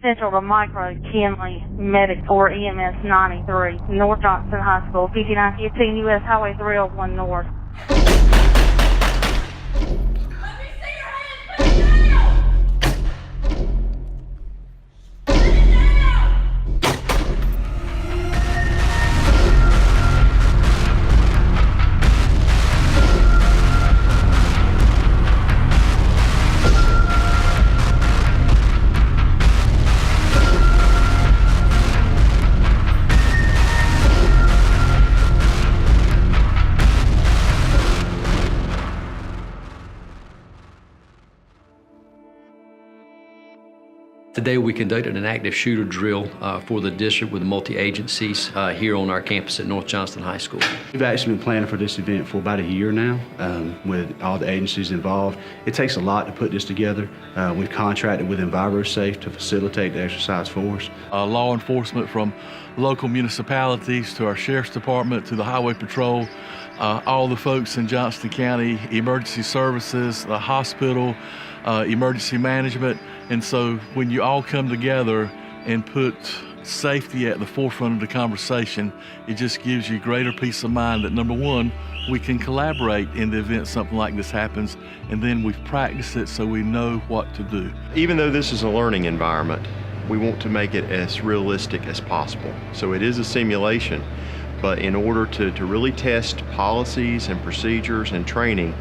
Central to Micro Kinley Medic or EMS 93, North Johnston High School, 5915 U.S. Highway 301 North. Today we conducted an active shooter drill for the district with multi-agencies here on our campus at North Johnston High School. We've actually been planning for this event for about a year now with all the agencies involved. It takes a lot to put this together. We've contracted with EnviroSafe to facilitate the exercise for us. Law enforcement from local municipalities to our Sheriff's Department to the Highway Patrol, all the folks in Johnston County Emergency Services, the hospital, emergency management. And so when you all come together and put safety at the forefront of the conversation, it just gives you greater peace of mind that, number one, we can collaborate in the event something like this happens, and then we've practiced it so we know what to do. Even though this is a learning environment, we want to make it as realistic as possible. So it is a simulation, but in order to really test policies and procedures and training,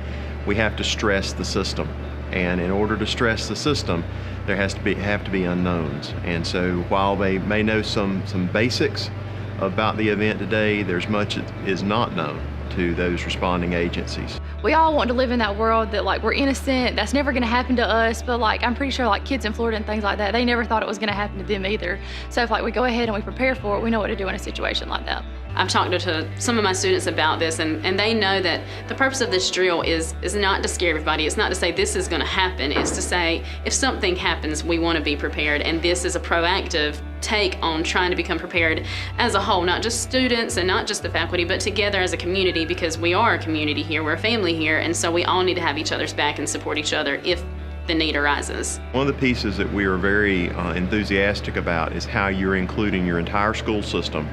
we have to stress the system. And in order to stress the system, there have to be unknowns. And so while they may know some basics about the event today, there's much that is not known to those responding agencies. We all want to live in that world that like we're innocent, that's never gonna happen to us, but like I'm pretty sure like kids in Florida and things like that, they never thought it was gonna happen to them either. So if like we go ahead and we prepare for it, we know what to do in a situation like that. I've talked to some of my students about this, and they know that the purpose of this drill is not to scare everybody. It's not to say this is going to happen. It's to say if something happens, we want to be prepared, and this is a proactive take on trying to become prepared as a whole, not just students and not just the faculty, but together as a community, because we are a community here, we're a family here, and so we all need to have each other's back and support each other if the need arises. One of the pieces that we are very enthusiastic about is how you're including your entire school system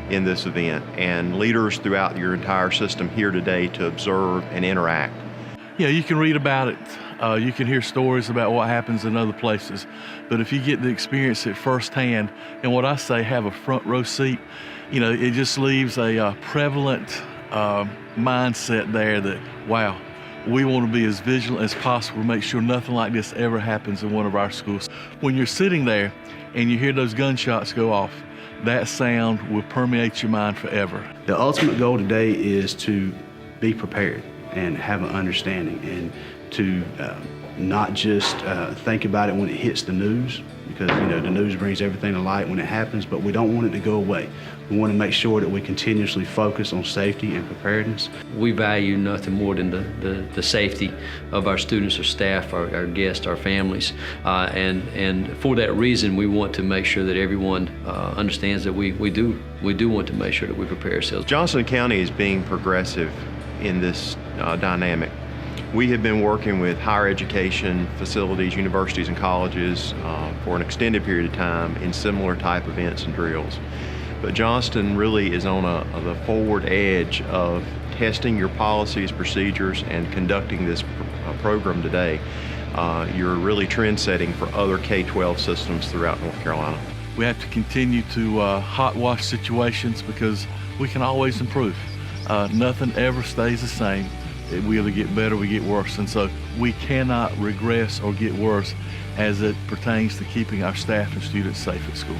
in this event, and leaders throughout your entire system here today to observe and interact. Yeah, you can read about it, you can hear stories about what happens in other places, but if you get to experience it firsthand, and what I say, have a front row seat, you know, it just leaves a prevalent mindset there that, wow, we want to be as vigilant as possible to make sure nothing like this ever happens in one of our schools. When you're sitting there and you hear those gunshots go off, that sound will permeate your mind forever. The ultimate goal today is to be prepared and have an understanding, and to not just think about it when it hits the news, because you know the news brings everything to light when it happens, but we don't want it to go away. We want to make sure that we continuously focus on safety and preparedness. We value nothing more than the safety of our students, our staff, our guests, our families, and for that reason, we want to make sure that everyone understands that we do want to make sure that we prepare ourselves. Johnston County is being progressive in this dynamic. We have been working with higher education facilities, universities and colleges for an extended period of time in similar type events and drills. But Johnston really is on the forward edge of testing your policies, procedures, and conducting this program today. You're really trend-setting for other K-12 systems throughout North Carolina. We have to continue to hot wash situations because we can always improve. Nothing ever stays the same. We either get better or we get worse, and so we cannot regress or get worse as it pertains to keeping our staff and students safe at school.